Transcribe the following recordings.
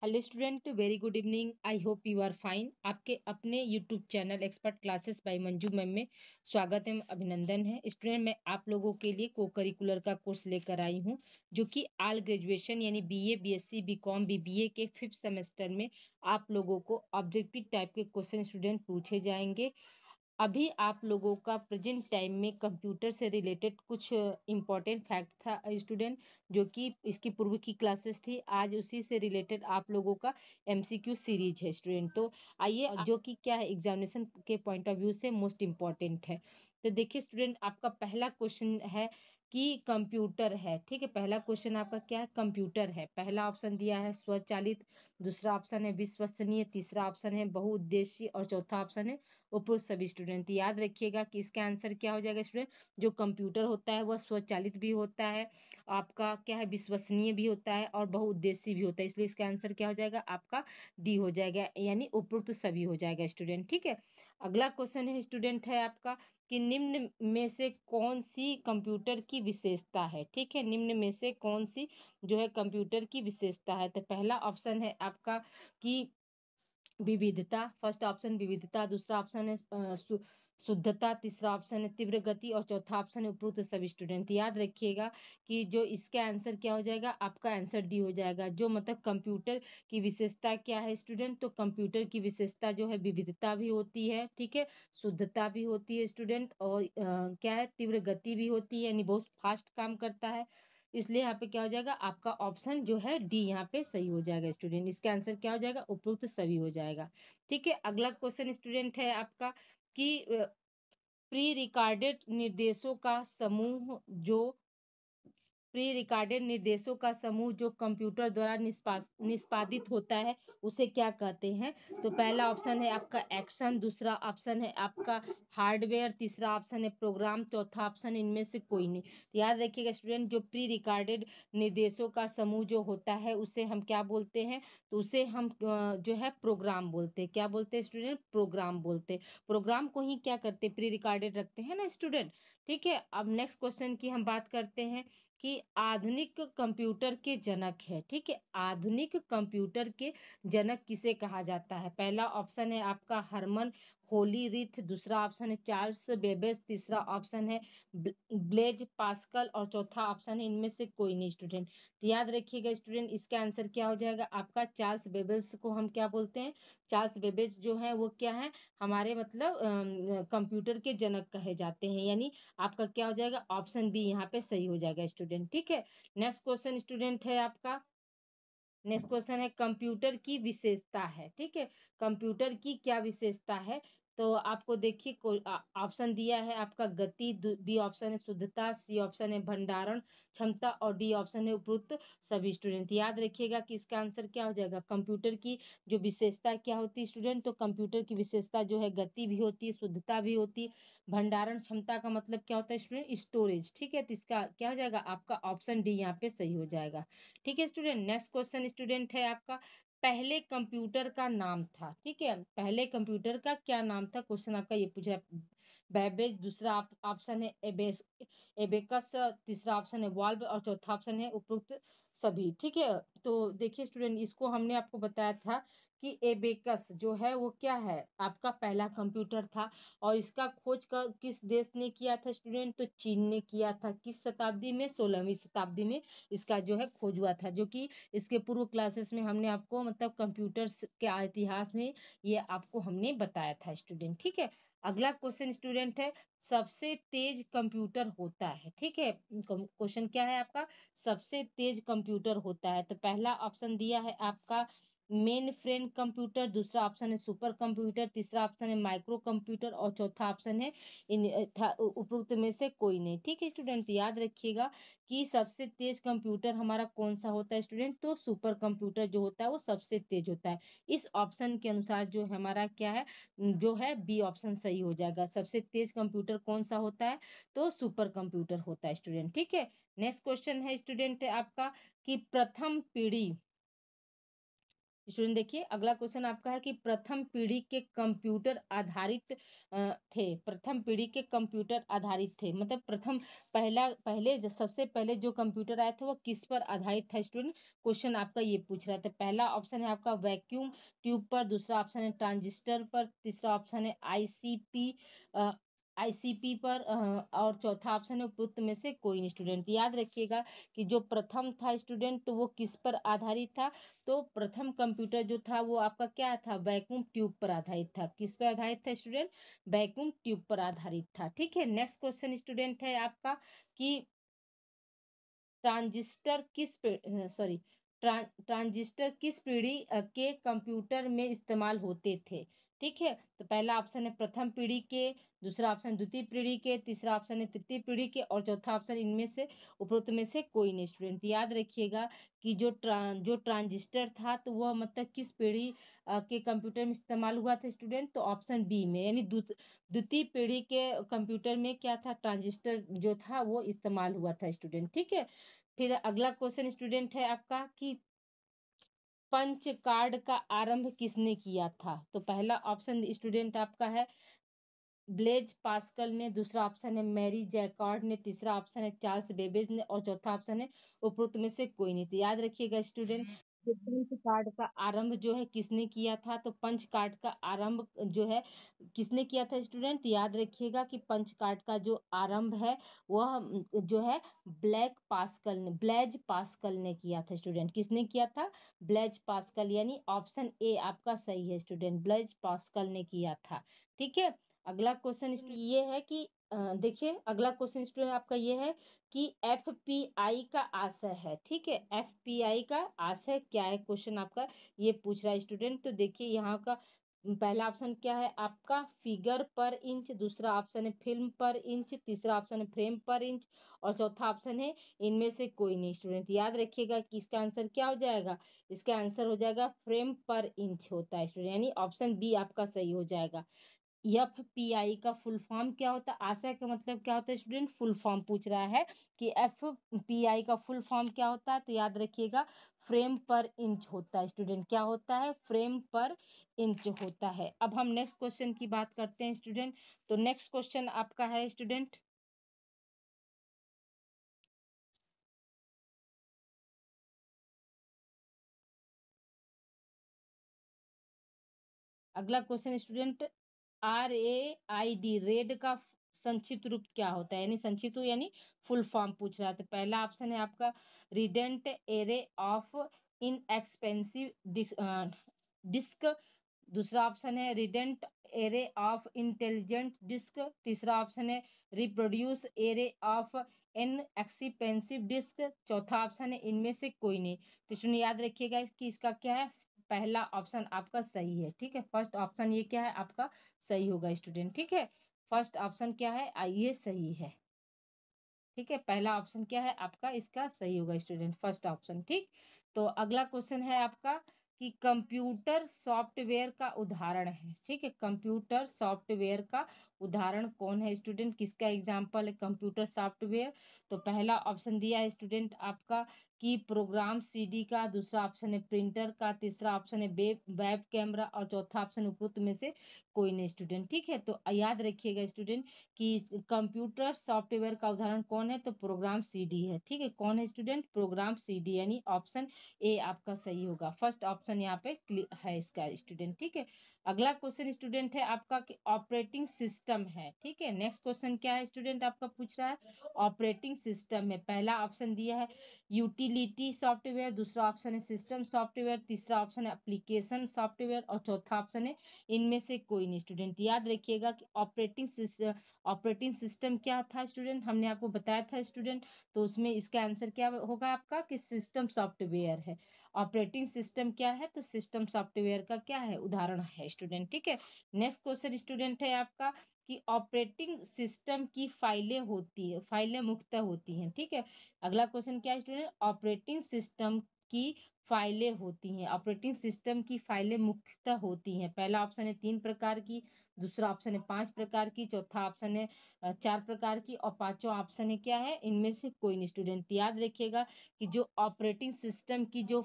Hello student, very good evening. I hope you are fine. आपके अपने YouTube channel expert classes by Manju ma'am में स्वागत है, अभिनंदन है। स्टूडेंट, मैं आप लोगों के लिए को करिकुलर का कोर्स लेकर आई हूँ, जो कि ऑल ग्रेजुएशन यानी बीए, बीएससी, बीकॉम, बीबीए के 5th सेमेस्टर में आप लोगों को ऑब्जेक्टिव टाइप के क्वेश्चन स्टूडेंट पूछे जाएंगे। अभी आप लोगों का प्रेजेंट टाइम में कंप्यूटर से रिलेटेड कुछ इम्पोर्टेंट फैक्ट था स्टूडेंट, जो कि इसकी पूर्व की क्लासेस थी। आज उसी से रिलेटेड आप लोगों का एमसीक्यू सीरीज है स्टूडेंट। तो आइए, जो कि क्या है, एग्जामिनेशन के पॉइंट ऑफ व्यू से मोस्ट इम्पॉर्टेंट है। तो देखिए स्टूडेंट, आपका पहला क्वेश्चन है कि कंप्यूटर है। ठीक है, पहला क्वेश्चन आपका क्या है? कंप्यूटर है। पहला ऑप्शन दिया है स्वचालित, दूसरा ऑप्शन है विश्वसनीय, तीसरा ऑप्शन है बहुउद्देशीय और चौथा ऑप्शन है उपरोक्त सभी। स्टूडेंट याद रखिएगा कि इसका आंसर क्या हो जाएगा स्टूडेंट। जो कंप्यूटर होता है वह स्वचालित भी होता है, आपका क्या है, विश्वसनीय भी होता है और बहुउद्देशीय भी होता है। इसलिए इसका आंसर क्या हो जाएगा? आपका डी हो जाएगा, यानी उपरोक्त सभी हो जाएगा स्टूडेंट। ठीक है, अगला क्वेश्चन है स्टूडेंट है आपका कि निम्न में से कौन सी कंप्यूटर की विशेषता है। ठीक है, निम्न में से कौन सी जो है कंप्यूटर की विशेषता है। तो पहला ऑप्शन है आपका कि विविधता। फर्स्ट ऑप्शन विविधता, दूसरा ऑप्शन है शुद्धता, तीसरा ऑप्शन है तीव्र गति और चौथा ऑप्शन है उपरोक्त सभी। स्टूडेंट याद रखिएगा कि जो इसका आंसर क्या हो जाएगा, आपका आंसर डी हो जाएगा। जो मतलब कंप्यूटर की विशेषता क्या है स्टूडेंट, तो कंप्यूटर की विशेषता जो है विविधता भी होती है, ठीक है, शुद्धता भी होती है स्टूडेंट, और क्या है, तीव्र गति भी होती है, यानी बहुत फास्ट काम करता है। इसलिए यहाँ पे क्या हो जाएगा, आपका ऑप्शन जो है डी यहाँ पे सही हो जाएगा स्टूडेंट। इसका आंसर क्या हो जाएगा? उपरोक्त सभी हो जाएगा। ठीक है, अगला क्वेश्चन स्टूडेंट है आपका कि प्री रिकॉर्डेड निर्देशों का समूह जो प्री रिकॉर्डेड निर्देशों का समूह जो कंप्यूटर द्वारा निष्पादित होता है, उसे क्या कहते हैं। तो पहला ऑप्शन है आपका एक्शन, दूसरा ऑप्शन है आपका हार्डवेयर, तीसरा ऑप्शन है प्रोग्राम, चौथा ऑप्शन है इनमें से कोई नहीं। तो याद रखिएगा स्टूडेंट, जो प्री रिकॉर्डेड निर्देशों का समूह जो होता है उसे हम क्या बोलते हैं, तो उसे हम जो है प्रोग्राम बोलते हैं। क्या बोलते हैं स्टूडेंट? प्रोग्राम बोलते हैं। प्रोग्राम को ही क्या करते हैं, प्री रिकॉर्डेड रखते हैं ना स्टूडेंट। ठीक है, अब नेक्स्ट क्वेश्चन की हम बात करते हैं कि आधुनिक कंप्यूटर के जनक है। ठीक है, आधुनिक कंप्यूटर के जनक किसे कहा जाता है। पहला ऑप्शन है आपका हरमन होलीरिथ, दूसरा ऑप्शन है चार्ल्स बेबेज, तीसरा ऑप्शन है ब्लेज पास्कल और चौथा ऑप्शन है इनमें से कोई नहीं। स्टूडेंट तो याद रखिएगा स्टूडेंट, इसका आंसर क्या हो जाएगा आपका? चार्ल्स बेबेज को हम क्या बोलते हैं? चार्ल्स बेबेज जो है वो क्या है, हमारे मतलब कंप्यूटर के जनक कहे जाते हैं, यानी आपका क्या हो जाएगा? ऑप्शन बी यहाँ पे सही हो जाएगा स्टूडेंट। ठीक है, नेक्स्ट क्वेश्चन स्टूडेंट है आपका, नेक्स्ट क्वेश्चन है कंप्यूटर की विशेषता है। ठीक है, कंप्यूटर की क्या विशेषता है। तो आपको देखिए ऑप्शन दिया है आपका गति, बी ऑप्शन है शुद्धता, सी ऑप्शन है भंडारण क्षमता और डी ऑप्शन है उपरोक्त सभी। स्टूडेंट याद रखिएगा कि इसका आंसर क्या हो जाएगा। कंप्यूटर की जो विशेषता क्या होती है स्टूडेंट, तो कंप्यूटर की विशेषता जो है गति भी होती है, शुद्धता भी होती है, भंडारण क्षमता का मतलब क्या होता है स्टूडेंट? स्टोरेज। ठीक है, तो इसका क्या हो जाएगा? आपका ऑप्शन डी यहाँ पे सही हो जाएगा। ठीक है स्टूडेंट, नेक्स्ट क्वेश्चन स्टूडेंट है आपका पहले कंप्यूटर का नाम था। ठीक है, पहले कंप्यूटर का क्या नाम था, क्वेश्चन आपका ये पूछा। बैबेज, दूसरा ऑप्शन है एबेकस, तीसरा ऑप्शन है वाल्व और चौथा ऑप्शन है उपरोक्त सभी। ठीक है, तो देखिए स्टूडेंट, इसको हमने आपको बताया था कि एबेकस जो है वो क्या है, आपका पहला कंप्यूटर था। और इसका खोज किस देश ने किया था स्टूडेंट, तो चीन ने किया था। किस शताब्दी में? 16वीं शताब्दी में इसका जो है खोज हुआ था, जो कि इसके पूर्व क्लासेस में हमने आपको मतलब कंप्यूटर के इतिहास में ये आपको हमने बताया था स्टूडेंट। ठीक है, अगला क्वेश्चन स्टूडेंट है सबसे तेज कंप्यूटर होता है। ठीक है, क्वेश्चन क्या है आपका? सबसे तेज कंप्यूटर होता है। तो पहला ऑप्शन दिया है आपका मेन फ्रेम कंप्यूटर, दूसरा ऑप्शन है सुपर कंप्यूटर, तीसरा ऑप्शन है माइक्रो कंप्यूटर और चौथा ऑप्शन है इन उपरोक्त में से कोई नहीं। ठीक है स्टूडेंट, याद रखिएगा कि सबसे तेज कंप्यूटर हमारा कौन सा होता है स्टूडेंट, तो सुपर कंप्यूटर जो होता है वो सबसे तेज होता है। इस ऑप्शन के अनुसार जो हमारा क्या है, जो है बी ऑप्शन सही हो जाएगा। सबसे तेज कंप्यूटर कौन सा होता है, तो सुपर कंप्यूटर होता है स्टूडेंट। ठीक है, नेक्स्ट क्वेश्चन है स्टूडेंट आपका कि प्रथम पीढ़ी स्टूडेंट देखिए, अगला क्वेश्चन आपका है कि प्रथम पीढ़ी के कंप्यूटर आधारित थे। प्रथम पीढ़ी के कंप्यूटर आधारित थे, मतलब प्रथम सबसे पहले जो कंप्यूटर आया था वो किस पर आधारित था स्टूडेंट? क्वेश्चन आपका ये पूछ रहा था। पहला ऑप्शन है आपका वैक्यूम ट्यूब पर, दूसरा ऑप्शन है ट्रांजिस्टर पर, तीसरा ऑप्शन है आईसीपी पर, और चौथा ऑप्शन है उपरोक्त में से कोई नहीं। स्टूडेंट याद रखिएगा कि जो प्रथम था स्टूडेंट, तो वो किस पर आधारित था? तो प्रथम कंप्यूटर जो था वो आपका क्या था? वैक्यूम ट्यूब पर आधारित था। किस पर आधारित था स्टूडेंट? वैक्यूम ट्यूब पर आधारित था। ठीक है, नेक्स्ट क्वेश्चन स्टूडेंट है आपका कि ट्रांजिस्टर किस सॉरी ट्रांजिस्टर किस पीढ़ी के कंप्यूटर में इस्तेमाल होते थे? ठीक है, तो पहला ऑप्शन है प्रथम पीढ़ी के, दूसरा ऑप्शन द्वितीय पीढ़ी के, तीसरा ऑप्शन है तृतीय पीढ़ी के, और चौथा ऑप्शन इनमें से उपरोक्त में से कोई नहीं। स्टूडेंट याद रखिएगा कि जो ट्रांजिस्टर था तो वह मतलब किस पीढ़ी के कंप्यूटर में इस्तेमाल हुआ था स्टूडेंट? तो ऑप्शन बी में, यानी द्वितीय पीढ़ी के कंप्यूटर में क्या था? ट्रांजिस्टर जो था वो इस्तेमाल हुआ था स्टूडेंट। ठीक है, फिर अगला क्वेश्चन स्टूडेंट है आपका कि पंच कार्ड का आरंभ किसने किया था? तो पहला ऑप्शन स्टूडेंट आपका है ब्लेज पास्कल ने, दूसरा ऑप्शन है मैरी जैकार्ड ने, तीसरा ऑप्शन है चार्ल्स बेबेज ने, और चौथा ऑप्शन है उपरोक्त में से कोई नहीं। तो याद रखिएगा स्टूडेंट, जो पंच कार्ड का आरंभ जो है किसने किया था? तो पंच कार्ड का आरंभ जो है किसने किया था स्टूडेंट? याद रखिएगा कि पंच कार्ड का जो आरंभ है वह जो है ब्लेज पास्कल ने किया था स्टूडेंट। किसने किया था? ब्लेज पास्कल, यानी ऑप्शन ए आपका सही है स्टूडेंट, ब्लेज पास्कल ने किया था। ठीक है, अगला क्वेश्चन ये है कि देखिए, अगला क्वेश्चन स्टूडेंट आपका ये है कि एफपीआई का आशय है। ठीक है, एफपीआई का आशय क्या है? क्वेश्चन आपका ये पूछ रहा है स्टूडेंट। तो देखिए यहाँ का पहला ऑप्शन क्या है आपका? फिगर पर इंच, दूसरा ऑप्शन है फिल्म पर इंच, तीसरा ऑप्शन है फ्रेम पर इंच, और चौथा ऑप्शन है इनमें से कोई नहीं। स्टूडेंट याद रखिएगा कि इसका आंसर क्या हो जाएगा? इसका आंसर हो जाएगा फ्रेम पर इंच होता है स्टूडेंट, यानी ऑप्शन बी आपका सही हो जाएगा। एफपीआई का फुल फॉर्म क्या होता है? आशय का मतलब क्या होता है स्टूडेंट? फुल फॉर्म पूछ रहा है कि एफपीआई का फुल फॉर्म क्या होता है? तो याद रखिएगा फ्रेम पर इंच होता है स्टूडेंट। क्या होता है? फ्रेम पर इंच होता है। अब हम नेक्स्ट क्वेश्चन की बात करते हैं स्टूडेंट। तो नेक्स्ट क्वेश्चन आपका है स्टूडेंट, अगला क्वेश्चन स्टूडेंट, RAID रेड का संक्षिप्त रूप क्या होता है? यानी संक्षिप्त रूप यानी फुल फॉर्म पूछ रहा था। पहला ऑप्शन है आपका redundant array of inexpensive disk, दूसरा ऑप्शन है redundant array of intelligent disk, तीसरा ऑप्शन है reproduce array of an expensive disk, चौथा ऑप्शन है इनमें से कोई नहीं। तो स्टूडेंट याद रखिएगा कि इसका क्या है? पहला ऑप्शन आपका सही है। ठीक है, फर्स्ट ऑप्शन ये क्या है आपका? सही होगा स्टूडेंट। ठीक है, फर्स्ट ऑप्शन क्या है? ये सही है। ठीक है, पहला ऑप्शन क्या है आपका? इसका सही होगा स्टूडेंट, फर्स्ट ऑप्शन। ठीक, तो अगला क्वेश्चन है आपका कि कंप्यूटर सॉफ्टवेयर का उदाहरण है। ठीक है, कंप्यूटर सॉफ्टवेयर का उदाहरण कौन है स्टूडेंट? किसका एग्जाम्पल है कंप्यूटर सॉफ्टवेयर? तो पहला ऑप्शन दिया है स्टूडेंट आपका कि प्रोग्राम सीडी का, दूसरा ऑप्शन है प्रिंटर का, तीसरा ऑप्शन है वेब कैमरा, और चौथा ऑप्शन उपरोक्त में से कोई नहीं स्टूडेंट। ठीक है, तो याद रखिएगा स्टूडेंट कि कंप्यूटर सॉफ्टवेयर का उदाहरण कौन है? तो प्रोग्राम सीडी है। ठीक है, कौन है स्टूडेंट? प्रोग्राम सीडी, यानी ऑप्शन ए आपका सही होगा, फर्स्ट ऑप्शन यहाँ पे है इसका स्टूडेंट। ठीक है, अगला क्वेश्चन स्टूडेंट है आपका कि ऑपरेटिंग सिस्टम है। ठीक है, नेक्स्ट क्वेश्चन क्या है स्टूडेंट आपका पूछ रहा है? ऑपरेटिंग सिस्टम में पहला ऑप्शन दिया है यूटिलिटी सॉफ्टवेयर, दूसरा ऑप्शन है सिस्टम सॉफ्टवेयर, तीसरा ऑप्शन है एप्लीकेशन सॉफ्टवेयर, और चौथा ऑप्शन है इनमें से कोई नहीं। स्टूडेंट याद रखिएगा कि ऑपरेटिंग सिस्टम क्या था स्टूडेंट? हमने आपको बताया था स्टूडेंट। तो उसमें इसका आंसर क्या होगा आपका? कि सिस्टम सॉफ्टवेयर है। ऑपरेटिंग सिस्टम क्या है? तो सिस्टम सॉफ्टवेयर का क्या है? उदाहरण है स्टूडेंट। ठीक है, नेक्स्ट क्वेश्चन स्टूडेंट है आपका कि ऑपरेटिंग सिस्टम की फाइलें मुख्तः होती हैं। ठीक है, अगला क्वेश्चन क्या है स्टूडेंट? ऑपरेटिंग सिस्टम की फाइलें होती हैं। ऑपरेटिंग सिस्टम की फाइलें मुख्यतः होती हैं। पहला ऑप्शन है 3 प्रकार की, दूसरा ऑप्शन है 5 प्रकार की, चौथा ऑप्शन है 4 प्रकार की, और पांचवा ऑप्शन है क्या है, इनमें से कोई नहीं। स्टूडेंट याद रखिएगा कि जो ऑपरेटिंग सिस्टम की जो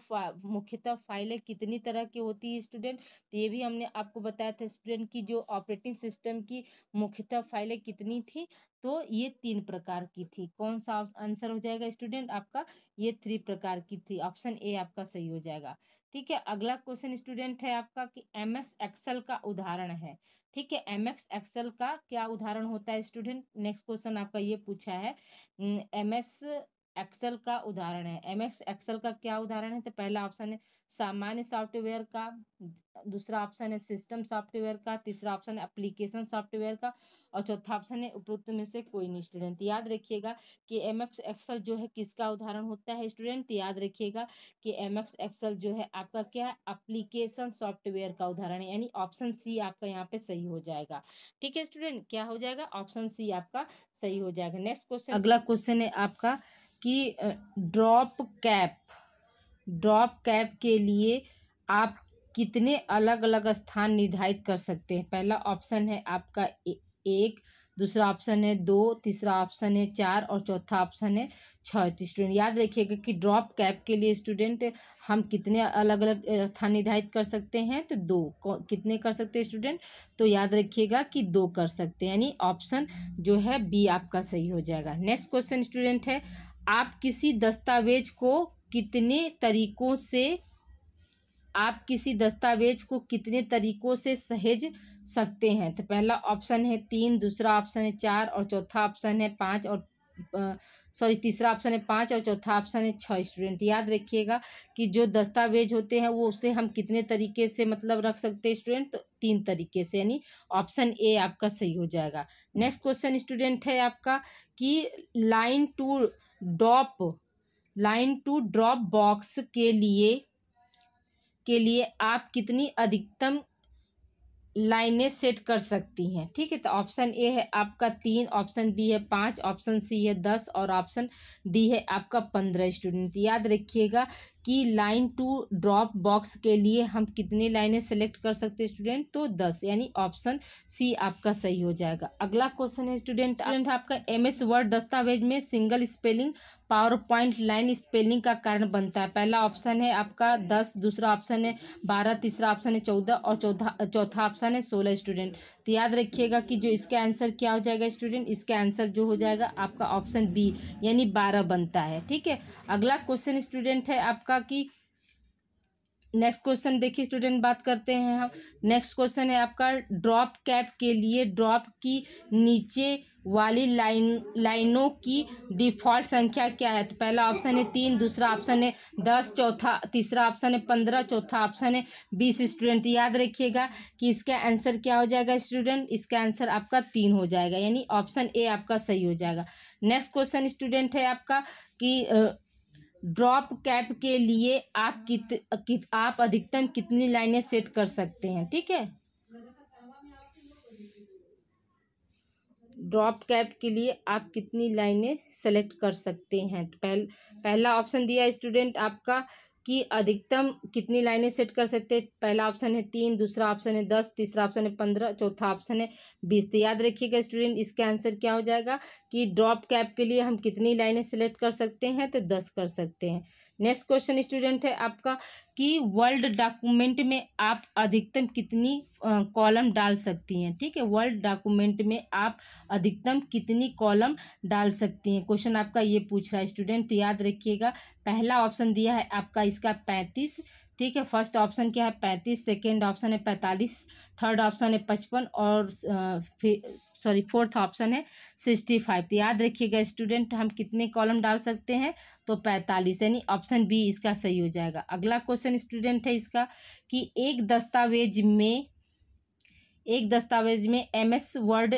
मुख्यतः फाइलें कितनी तरह की होती है स्टूडेंट, तो ये भी हमने आपको बताया था स्टूडेंट की जो ऑपरेटिंग सिस्टम की मुख्यतः फाइलें कितनी थी, तो ये 3 प्रकार की थी। कौन सा आंसर हो जाएगा स्टूडेंट आपका, ये 3 प्रकार की थी। ऑप्शन ए आपका सही हो जाएगा। ठीक है, अगला क्वेश्चन स्टूडेंट है आपका कि एमएस एक्सेल का उदाहरण है। ठीक है, एमएस एक्सेल का क्या उदाहरण होता है स्टूडेंट, नेक्स्ट क्वेश्चन आपका ये पूछा है। एमएस एक्सेल का उदाहरण है, एमएस एक्सेल का क्या उदाहरण है, तो पहला ऑप्शन है सामान्य सॉफ्टवेयर का, दूसरा ऑप्शन है सिस्टम सॉफ्टवेयर का, तीसरा ऑप्शन है एप्लीकेशन सॉफ्टवेयर का, और चौथा ऑप्शन है उपरोक्त में से कोई नहीं। स्टूडेंट याद रखिएगा कि एमएस एक्सेल जो है किसका उदाहरण होता है स्टूडेंट, याद रखिएगा कि एमएस एक्सेल जो है आपका क्या है, एप्लीकेशन सॉफ्टवेयर का उदाहरण है, यानी ऑप्शन सी आपका यहाँ पे सही हो जाएगा। ठीक है स्टूडेंट, क्या हो जाएगा, ऑप्शन सी आपका सही हो जाएगा। नेक्स्ट क्वेश्चन, अगला क्वेश्चन है आपका कि ड्रॉप कैप के लिए आप कितने अलग अलग स्थान निर्धारित कर सकते हैं। पहला ऑप्शन है आपका एक, दूसरा ऑप्शन है 2, तीसरा ऑप्शन है 4, और चौथा ऑप्शन है 6। तो स्टूडेंट याद रखिएगा कि ड्रॉप कैप के लिए स्टूडेंट हम कितने अलग अलग स्थान निर्धारित कर सकते हैं, तो 2। कितने कर सकते हैं स्टूडेंट, तो याद रखिएगा कि 2 कर सकते हैं, यानी ऑप्शन जो है बी आपका सही हो जाएगा। नेक्स्ट क्वेश्चन स्टूडेंट है, आप किसी दस्तावेज को कितने तरीकों से सहेज सकते हैं, तो पहला ऑप्शन है 3, दूसरा ऑप्शन है 4, और चौथा ऑप्शन है 5, और तीसरा ऑप्शन है 5, और चौथा ऑप्शन है 6। स्टूडेंट याद रखिएगा कि जो दस्तावेज होते हैं वो उसे हम कितने तरीके से मतलब रख सकते हैं स्टूडेंट, तो 3 तरीके से, यानी ऑप्शन ए आपका सही हो जाएगा। नेक्स्ट क्वेश्चन स्टूडेंट है आपका कि लाइन टू ड्रॉप बॉक्स के लिए आप कितनी अधिकतम लाइनें सेट कर सकती हैं। ठीक है, तो ऑप्शन ए है आपका 3, ऑप्शन बी है 5, ऑप्शन सी है 10, और ऑप्शन डी है आपका 15। स्टूडेंट याद रखिएगा कि लाइन टू ड्रॉप बॉक्स के लिए हम कितनी लाइनें सेलेक्ट कर सकते हैं स्टूडेंट, तो 10, यानी ऑप्शन सी आपका सही हो जाएगा। अगला क्वेश्चन है स्टूडेंट आपका एमएस वर्ड दस्तावेज में single spelling power point line spelling का कारण बनता है। पहला ऑप्शन है आपका 10, दूसरा ऑप्शन है 12, तीसरा ऑप्शन है 14, और चौथा ऑप्शन है 16। स्टूडेंट तो याद रखिएगा कि जो इसका आंसर क्या हो जाएगा स्टूडेंट, इसका आंसर जो हो जाएगा आपका ऑप्शन बी, यानी 12 बनता है। ठीक है, अगला क्वेश्चन स्टूडेंट है आपका कि नेक्स्ट क्वेश्चन देखिए स्टूडेंट, बात करते हैं हम। नेक्स्ट क्वेश्चन है आपका ड्रॉप कैप के लिए ड्रॉप की नीचे वाली लाइनों की डिफॉल्ट संख्या क्या है, तो पहला ऑप्शन है 3, दूसरा ऑप्शन है 10, तीसरा ऑप्शन है 15, चौथा ऑप्शन है 20। स्टूडेंट याद रखिएगा कि इसका आंसर क्या हो जाएगा स्टूडेंट, इसका आंसर आपका 3 हो जाएगा, यानी ऑप्शन ए आपका सही हो जाएगा। नेक्स्ट क्वेश्चन स्टूडेंट है आपका कि ड्रॉप कैप के लिए आप अधिकतम कितनी लाइनें सेट कर सकते हैं। ठीक है, ड्रॉप कैप के लिए आप कितनी लाइनें सेलेक्ट कर सकते हैं, तो पहला ऑप्शन दिया स्टूडेंट आपका कि अधिकतम कितनी लाइनें सेट कर सकते हैं। पहला ऑप्शन है 3, दूसरा ऑप्शन है 10, तीसरा ऑप्शन है 15, चौथा ऑप्शन है 20। तो याद रखिएगा स्टूडेंट इसका आंसर क्या हो जाएगा कि ड्रॉप कैप के लिए हम कितनी लाइनें सेलेक्ट कर सकते हैं, तो 10 कर सकते हैं। नेक्स्ट क्वेश्चन स्टूडेंट है आपका कि वर्ल्ड डॉक्यूमेंट में आप अधिकतम कितनी कॉलम डाल सकती हैं। ठीक है, वर्ल्ड डॉक्यूमेंट में आप अधिकतम कितनी कॉलम डाल सकती हैं, क्वेश्चन आपका ये पूछ रहा है स्टूडेंट। तो याद रखिएगा पहला ऑप्शन दिया है आपका इसका 35। ठीक है, फर्स्ट ऑप्शन क्या है 35, सेकेंड ऑप्शन है 45, थर्ड ऑप्शन है 55, और फोर्थ ऑप्शन है 65। तो याद रखिएगा स्टूडेंट हम कितने कॉलम डाल सकते हैं, तो 45, यानी ऑप्शन बी इसका सही हो जाएगा। अगला क्वेश्चन स्टूडेंट है इसका कि एक दस्तावेज में एमएस वर्ड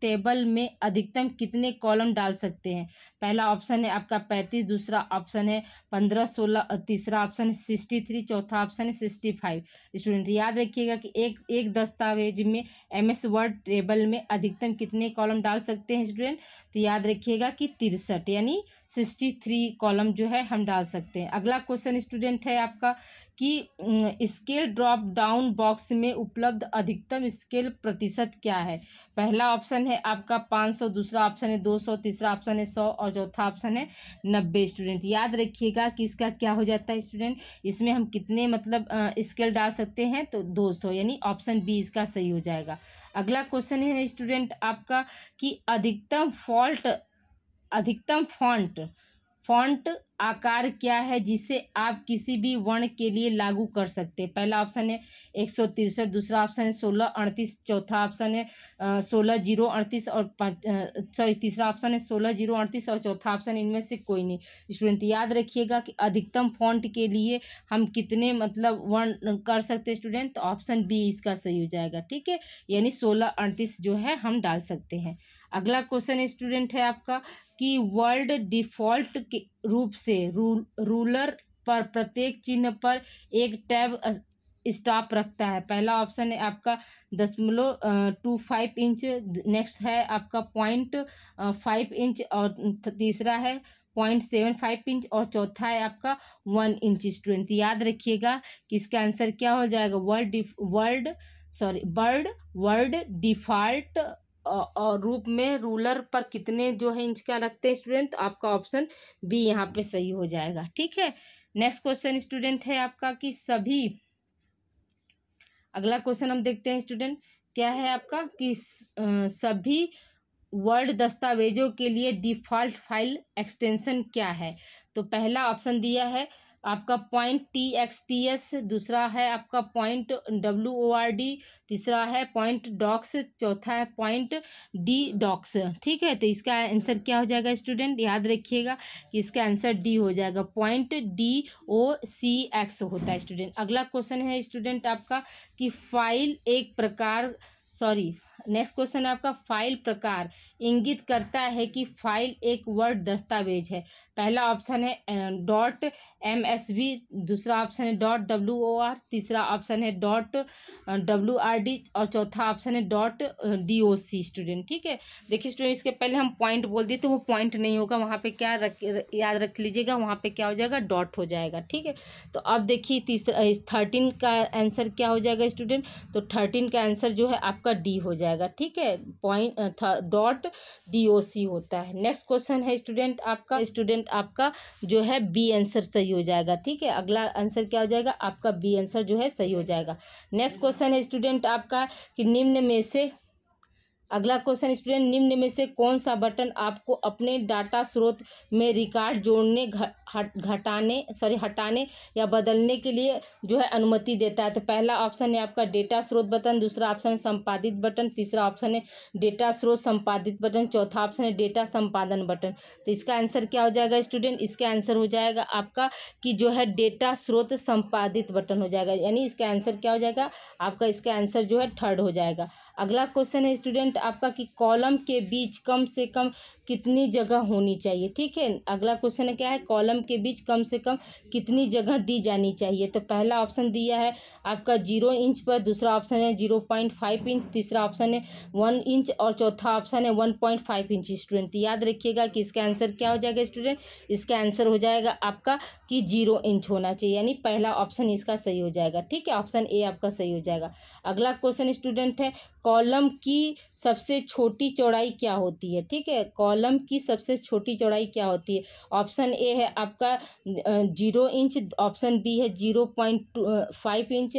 टेबल में अधिकतम कितने कॉलम डाल सकते हैं? पहला ऑप्शन है आपका 35, दूसरा ऑप्शन है 15, 16, तीसरा ऑप्शन है 63, चौथा ऑप्शन है 65। स्टूडेंट याद रखिएगा कि एक दस्तावेज में MS वर्ड टेबल में अधिकतम कितने कॉलम डाल सकते हैं स्टूडेंट? तो याद रखिएगा कि 63 यानी 63 कॉलम जो है हम डाल सकते हैं। अगला क्वेश्चन स्टूडेंट है आपका कि स्केल ड्रॉप डाउन बॉक्स में उपलब्ध अधिकतम स्केल प्रतिशत क्या है? पहला ऑप्शन है आपका 500, दूसरा ऑप्शन है 200, तीसरा ऑप्शन है 100 और चौथा ऑप्शन है 90। स्टूडेंट याद रखिएगा कि इसका क्या हो जाता है स्टूडेंट, इसमें हम कितने मतलब स्केल डाल सकते हैं? तो 200 यानी ऑप्शन बी इसका सही हो जाएगा। अगला क्वेश्चन है स्टूडेंट आपका कि अधिकतम फॉन्ट आकार क्या है जिसे आप किसी भी वर्ण के लिए लागू कर सकते हैं? पहला ऑप्शन है 163, दूसरा ऑप्शन है 1638, चौथा ऑप्शन है 16038 और तीसरा ऑप्शन है 16038 और चौथा ऑप्शन इनमें से कोई नहीं। स्टूडेंट याद रखिएगा कि अधिकतम फॉन्ट के लिए हम कितने मतलब वर्ण कर सकते हैं स्टूडेंट? तो ऑप्शन बी इसका सही हो जाएगा। ठीक है, यानी 1638 जो है हम डाल सकते हैं। अगला क्वेश्चन स्टूडेंट है आपका कि वर्ल्ड डिफ़ॉल्ट के रूप से रूलर पर प्रत्येक चिन्ह पर एक टैब स्टॉप रखता है। पहला ऑप्शन है आपका 0.25 इंच, नेक्स्ट है आपका 0.5 इंच और तीसरा है 0.75 इंच और चौथा है आपका 1 इंच। स्टूडेंट याद रखिएगा कि इसका आंसर क्या हो जाएगा? वर्ल्ड डिफ़ॉल्ट और रूप में रूलर पर कितने जो है इंच का रखते हैं स्टूडेंट? आपका ऑप्शन बी यहाँ पे सही हो जाएगा। ठीक है, नेक्स्ट क्वेश्चन स्टूडेंट है आपका कि अगला क्वेश्चन हम देखते हैं स्टूडेंट, क्या है आपका कि सभी वर्ड दस्तावेजों के लिए डिफ़ॉल्ट फाइल एक्सटेंशन क्या है? तो पहला ऑप्शन दिया है आपका .txts, दूसरा है आपका .word, तीसरा है .docs, चौथा है .ddocs। ठीक है, तो इसका आंसर क्या हो जाएगा स्टूडेंट? याद रखिएगा कि इसका आंसर डी हो जाएगा, .docx होता है स्टूडेंट। अगला क्वेश्चन है स्टूडेंट आपका कि नेक्स्ट क्वेश्चन है आपका फाइल प्रकार इंगित करता है कि फाइल एक वर्ड दस्तावेज है। पहला ऑप्शन है .msv, दूसरा ऑप्शन है .wor, तीसरा ऑप्शन है .wrd और चौथा ऑप्शन है .doc। स्टूडेंट ठीक है, देखिए स्टूडेंट इसके पहले हम पॉइंट बोल दिए तो वो पॉइंट नहीं होगा, वहाँ पे क्या याद रख लीजिएगा, वहाँ पे क्या हो जाएगा? डॉट हो जाएगा। ठीक है, तो अब देखिए 13 का आंसर क्या हो जाएगा स्टूडेंट? तो 13 का आंसर जो है आपका डी हो जाएगा। ठीक है, .doc होता है। नेक्स्ट क्वेश्चन है स्टूडेंट आपका जो है बी आंसर सही हो जाएगा। ठीक है, अगला आंसर क्या हो जाएगा? आपका बी आंसर जो है सही हो जाएगा। नेक्स्ट क्वेश्चन है स्टूडेंट आपका कि निम्न में से कौन सा बटन आपको अपने डाटा स्रोत में रिकॉर्ड जोड़ने, हटाने या बदलने के लिए जो है अनुमति देता है? तो पहला ऑप्शन है आपका डेटा स्रोत बटन, दूसरा ऑप्शन है संपादित बटन, तीसरा ऑप्शन है डेटा स्रोत संपादित बटन, चौथा ऑप्शन है डेटा संपादन बटन। तो इसका आंसर क्या हो जाएगा स्टूडेंट? इसका आंसर हो जाएगा आपका कि जो है डेटा स्रोत संपादित बटन हो जाएगा, यानी इसका आंसर क्या हो जाएगा आपका? इसका आंसर जो है थर्ड हो जाएगा। अगला क्वेश्चन है स्टूडेंट आपका कि कॉलम के बीच कम से कम कितनी जगह होनी चाहिए? ठीक है, अगला क्वेश्चन है क्या है? कॉलम के बीच कम से कम कितनी जगह दी जानी चाहिए? तो पहला ऑप्शन दिया है आपका 0 इंच पर, दूसरा ऑप्शन है 0.5 इंच, तीसरा ऑप्शन है 1 इंच और चौथा ऑप्शन है 1.5 इंच। स्टूडेंट याद रखिएगा कि इसका आंसर क्या हो जाएगा स्टूडेंट? इसका आंसर हो जाएगा आपका कि 0 इंच होना चाहिए, यानी पहला ऑप्शन इसका सही हो जाएगा। ठीक है, ऑप्शन ए आपका सही हो जाएगा। अगला क्वेश्चन स्टूडेंट है कॉलम की सबसे छोटी चौड़ाई क्या होती है? ठीक है, कॉलम की सबसे छोटी चौड़ाई क्या होती है? ऑप्शन ए है आपका 0 इंच, ऑप्शन बी है 0.5 इंच,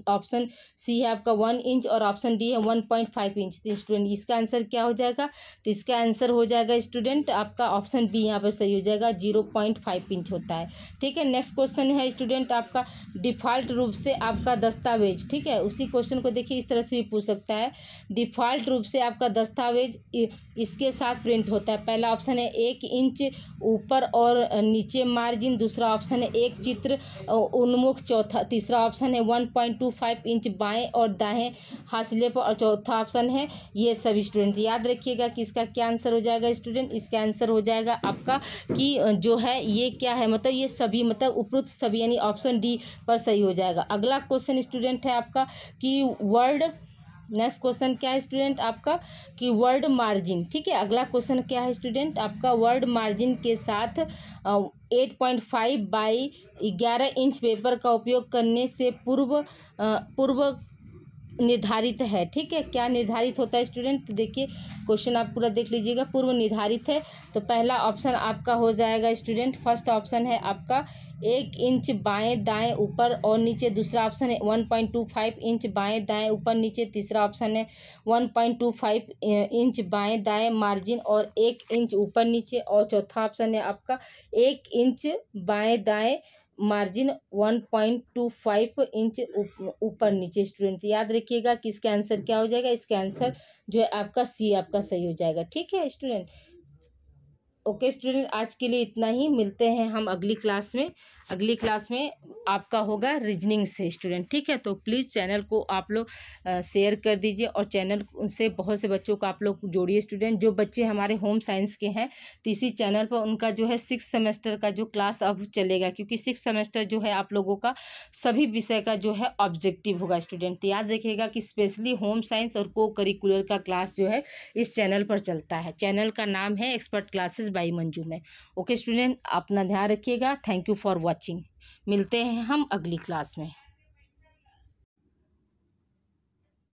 ऑप्शन सी है आपका 1 इंच और ऑप्शन डी है 1.5 इंच। तो स्टूडेंट इसका आंसर क्या हो जाएगा? तो इसका आंसर हो जाएगा स्टूडेंट आपका ऑप्शन बी यहाँ पर सही हो जाएगा, 0.5 इंच होता है। ठीक है, नेक्स्ट क्वेश्चन है स्टूडेंट आपका डिफ़ॉल्ट रूप से आपका दस्तावेज, ठीक है, उसी क्वेश्चन को देखिए इस तरह से भी पूछ सकता है, डिफ़ॉल्ट रूप से से आपका दस्तावेज इसके साथ प्रिंट होता है? पहला ऑप्शन है 1 इंच ऊपर और नीचे मार्जिन, दूसरा ऑप्शन है एक चित्र उन्मुख, तीसरा ऑप्शन है 1.25 इंच बाएं और दाएं हाशिए पर, और चौथा ऑप्शन है ये सभी। स्टूडेंट याद रखिएगा कि इसका क्या आंसर हो जाएगा स्टूडेंट? इसका आंसर हो जाएगा आपका कि जो है ये क्या है, मतलब ये सभी, मतलब उपरोक्त सभी, यानी ऑप्शन डी पर सही हो जाएगा। अगला क्वेश्चन स्टूडेंट है आपका कि वर्ड, नेक्स्ट क्वेश्चन क्या है स्टूडेंट आपका कि वर्ड मार्जिन। ठीक है, अगला क्वेश्चन क्या है स्टूडेंट आपका? वर्ड मार्जिन के साथ 8.5 बाई 11 इंच पेपर का उपयोग करने से पूर्व निर्धारित है। ठीक है, क्या निर्धारित होता है स्टूडेंट? तो देखिए क्वेश्चन आप पूरा देख लीजिएगा। पूर्व निर्धारित है तो पहला ऑप्शन आपका हो जाएगा स्टूडेंट, फर्स्ट ऑप्शन है आपका 1 इंच बाएं दाएं ऊपर और नीचे, दूसरा ऑप्शन है 1.25 इंच बाएं दाएं ऊपर नीचे, तीसरा ऑप्शन है 1.25 इंच बाएं दाएं मार्जिन और 1 इंच ऊपर नीचे, और चौथा ऑप्शन है आपका 1 इंच बाएं दाएं मार्जिन 1.25 इंच ऊपर नीचे। स्टूडेंट याद रखिएगा कि इसका आंसर क्या हो जाएगा? इसका आंसर जो है आपका सी आपका सही हो जाएगा। ठीक है स्टूडेंट, ओके स्टूडेंट, आज के लिए इतना ही। मिलते हैं हम अगली क्लास में। अगली क्लास में आपका होगा रीजनिंग से स्टूडेंट। ठीक है, तो प्लीज़ चैनल को आप लोग शेयर कर दीजिए और चैनल से बहुत से बच्चों को आप लोग जोड़िए स्टूडेंट। जो बच्चे हमारे होम साइंस के हैं तो इसी चैनल पर उनका जो है 6 सेमेस्टर का जो क्लास अब चलेगा, क्योंकि 6 सेमेस्टर जो है आप लोगों का सभी विषय का जो है ऑब्जेक्टिव होगा स्टूडेंट। याद रखिएगा कि स्पेशली होम साइंस और को करिकुलर का क्लास जो है इस चैनल पर चलता है। चैनल का नाम है एक्सपर्ट क्लासेस बाय मंजू में। ओके स्टूडेंट, अपना ध्यान रखिएगा। Thank you for watching. मिलते हैं हम अगली क्लास में।